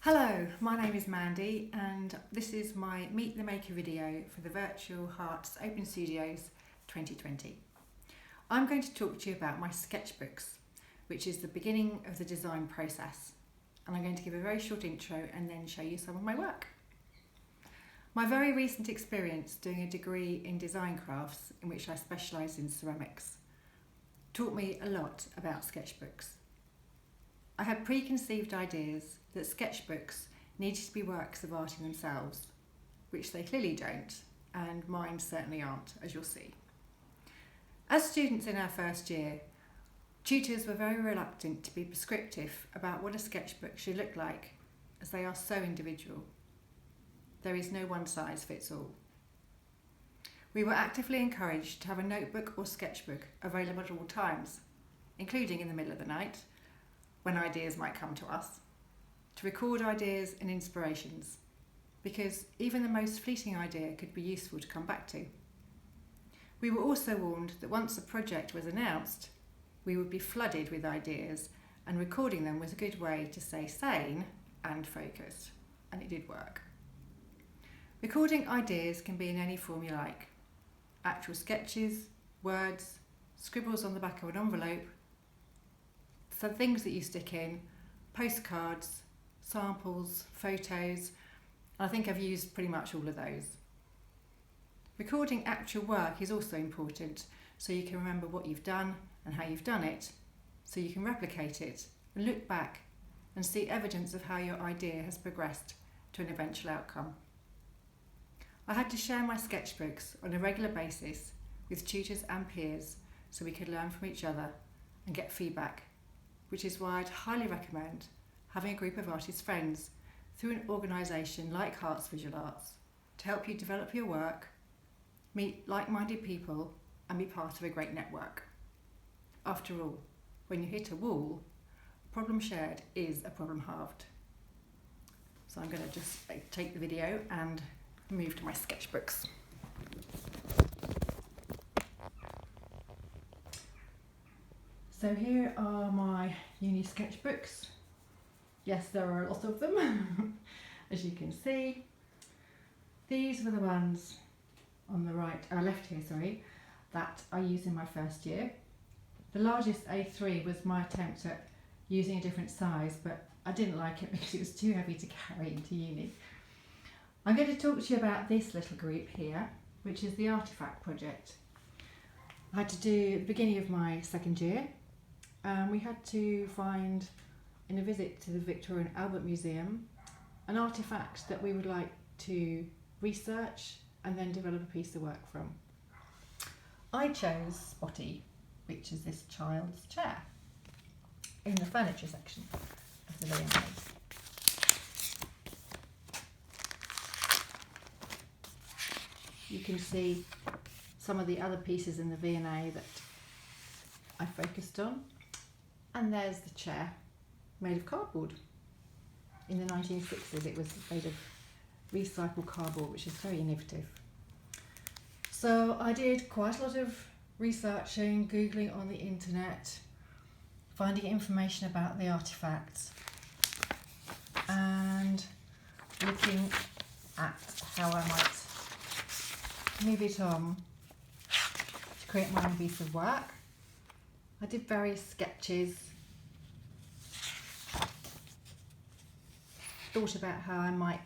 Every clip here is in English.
Hello, my name is Mandy and this is my Meet the Maker video for the virtual Herts Open Studios 2020. I'm going to talk to you about my sketchbooks, which is the beginning of the design process, and I'm going to give a very short intro and then show you some of my work. My very recent experience doing a degree in design crafts, in which I specialise in ceramics, taught me a lot about sketchbooks. I had preconceived ideas that sketchbooks needed to be works of art in themselves, which they clearly don't, and mine certainly aren't, as you'll see. As students in our first year, tutors were very reluctant to be prescriptive about what a sketchbook should look like, as they are so individual. There is no one size fits all. We were actively encouraged to have a notebook or sketchbook available at all times, including in the middle of the night, when ideas might come to us, to record ideas and inspirations, because even the most fleeting idea could be useful to come back to. We were also warned that once a project was announced, we would be flooded with ideas, and recording them was a good way to stay sane and focused, and it did work. Recording ideas can be in any form you like: actual sketches, words, scribbles on the back of an envelope, so things that you stick in, postcards, samples, photos. I think I've used pretty much all of those. Recording actual work is also important, so you can remember what you've done and how you've done it, so you can replicate it and look back and see evidence of how your idea has progressed to an eventual outcome. I had to share my sketchbooks on a regular basis with tutors and peers so we could learn from each other and get feedback, which is why I'd highly recommend having a group of artist friends through an organisation like Herts Visual Arts to help you develop your work, meet like-minded people and be part of a great network. After all, when you hit a wall, problem shared is a problem halved. So I'm going to just take the video and move to my sketchbooks. So here are my uni sketchbooks. Yes, there are lots of them, as you can see. These were the ones on the left here, that I used in my first year. The largest A3 was my attempt at using a different size, but I didn't like it because it was too heavy to carry into uni. I'm going to talk to you about this little group here, which is the Artifact project. I had to do the beginning of my second year. We had to find, in a visit to the Victoria and Albert Museum, an artefact that we would like to research and then develop a piece of work from. I chose Spotty, which is this child's chair, in the furniture section of the V&A. You can see some of the other pieces in the V&A that I focused on. And there's the chair, made of cardboard. In the 1960s it was made of recycled cardboard, which is very innovative. So I did quite a lot of researching, Googling on the internet, finding information about the artefacts and looking at how I might move it on to create my own piece of work. I did various sketches, thought about how I might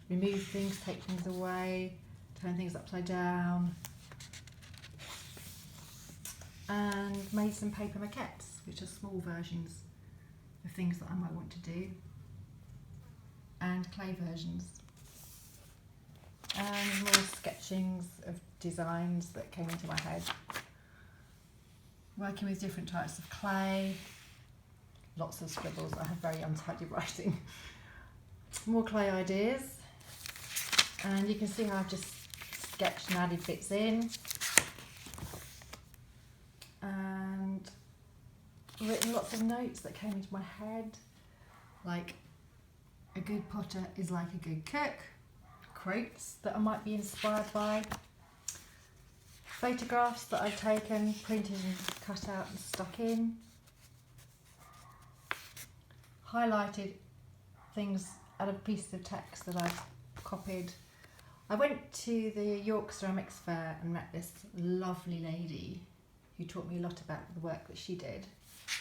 remove things, take things away, turn things upside down, and made some paper maquettes, which are small versions of things that I might want to do, and clay versions, and more sketchings of designs that came into my head. Working with different types of clay, lots of scribbles. I have very untidy writing. More clay ideas, and you can see how I've just sketched and added bits in, and written lots of notes that came into my head, like a good potter is like a good cook, quotes that I might be inspired by, photographs that I've taken, printed and cut out and stuck in, highlighted things out of pieces of text that I've copied. I went to the York Ceramics Fair and met this lovely lady who taught me a lot about the work that she did.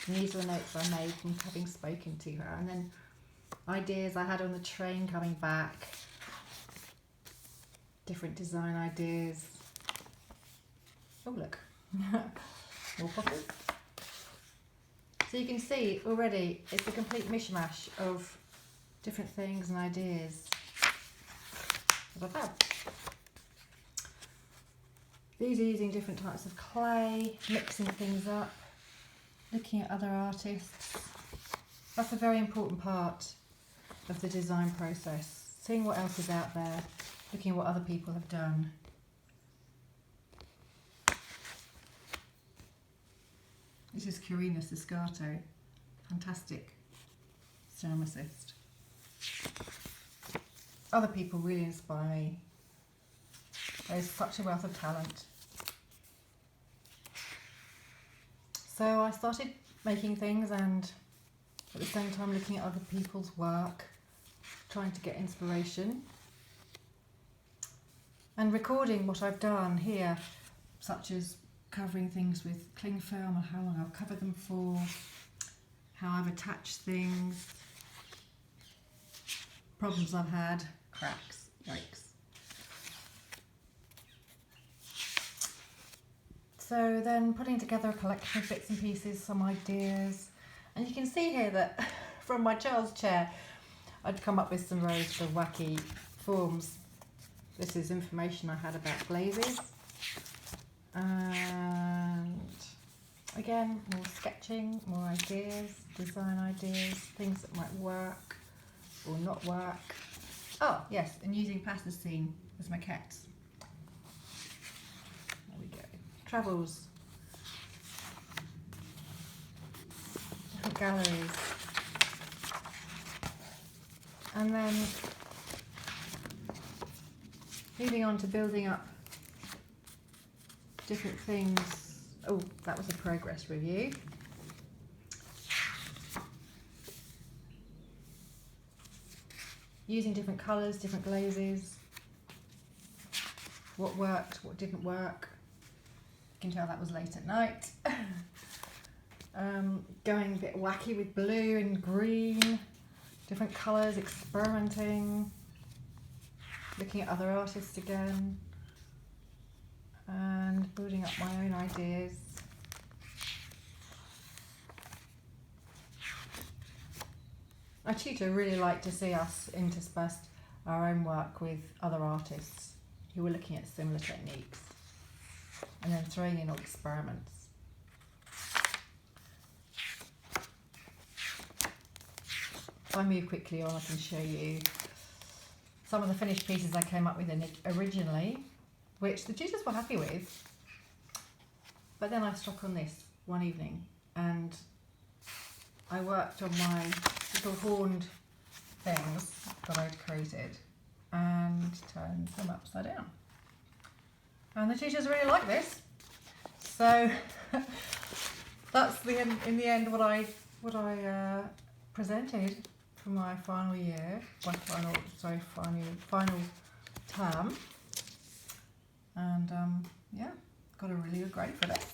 And these are the notes I made from having spoken to her. And then ideas I had on the train coming back, different design ideas. Oh look, more poppers. So you can see already it's a complete mishmash of different things and ideas that I've had. These are using different types of clay, mixing things up, looking at other artists. That's a very important part of the design process. Seeing what else is out there, looking at what other people have done. This is Karina Ciscato, fantastic ceramicist. Other people really inspire me. There's such a wealth of talent. So I started making things and at the same time looking at other people's work, trying to get inspiration and recording what I've done here, such as covering things with cling film and how long I've covered them for, how I've attached things, problems I've had, cracks, yikes. So then putting together a collection of bits and pieces, some ideas, and you can see here that from my child's chair I'd come up with some very sort of wacky forms. This is information I had about glazes, and again more sketching, more ideas, design ideas, things that might work or not work. Oh yes, and using plasticine as maquettes. There we go. Travels, different galleries, and then moving on to building up different things. Oh, that was a progress review. Using different colours, different glazes, what worked, what didn't work. You can tell that was late at night. Going a bit wacky with blue and green, different colours, experimenting, looking at other artists again, and building up my own ideas. My tutor really liked to see us intersperse our own work with other artists who were looking at similar techniques and then throwing in all experiments. If I move quickly on, I can show you some of the finished pieces I came up with originally, which the tutors were happy with, but then I struck on this one evening and I worked on my little horned things that I'd created and turned them upside down. And the tutors really like this, so that's in the end what I presented for my final year, final term, and yeah, got a really good grade for this.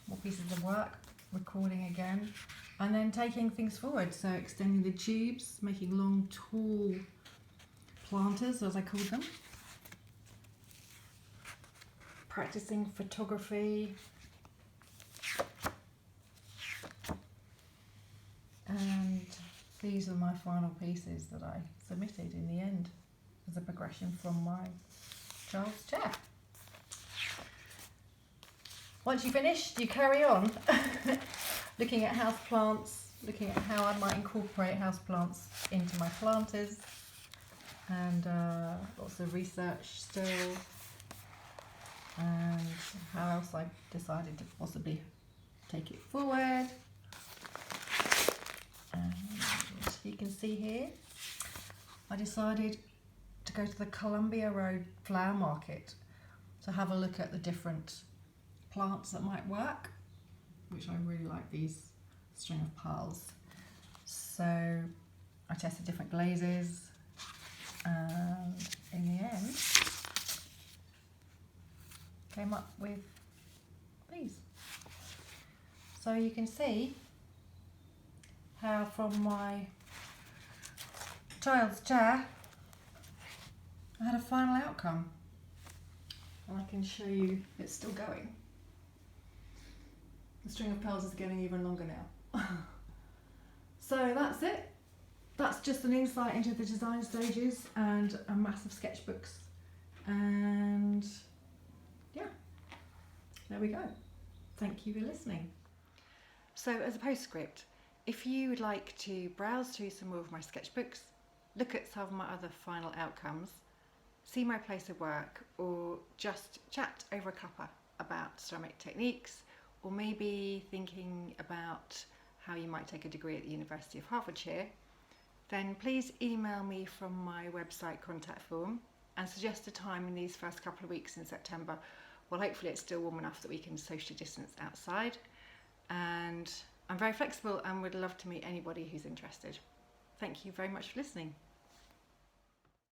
More pieces of work, recording again, and then taking things forward. So extending the tubes, making long, tall planters, as I called them. Practicing photography. And these are my final pieces that I submitted in the end as a progression from my child's chair. Once you finish, you carry on looking at house plants, looking at how I might incorporate house plants into my planters, and lots of research still, and how else I decided to possibly take it forward. And you can see here, I decided to go to the Columbia Road Flower Market to have a look at the different plants that might work, which I really like, these string of pearls. So I I tested different glazes, and in the end came up with these. So you can see how from my child's chair I had a final outcome, and I can show you it's still going. The string of pearls is getting even longer now. So that's it. That's just an insight into the design stages and a massive sketchbooks, and yeah, there we go. Thank you for listening. So as a postscript, if you would like to browse through some more of my sketchbooks, look at some of my other final outcomes, see my place of work, or just chat over a cuppa about ceramic techniques, or maybe thinking about how you might take a degree at the University of Hertfordshire, then please email me from my website contact form and suggest a time in these first couple of weeks in September. Well, hopefully it's still warm enough that we can socially distance outside, and I'm very flexible and would love to meet anybody who's interested. Thank you very much for listening.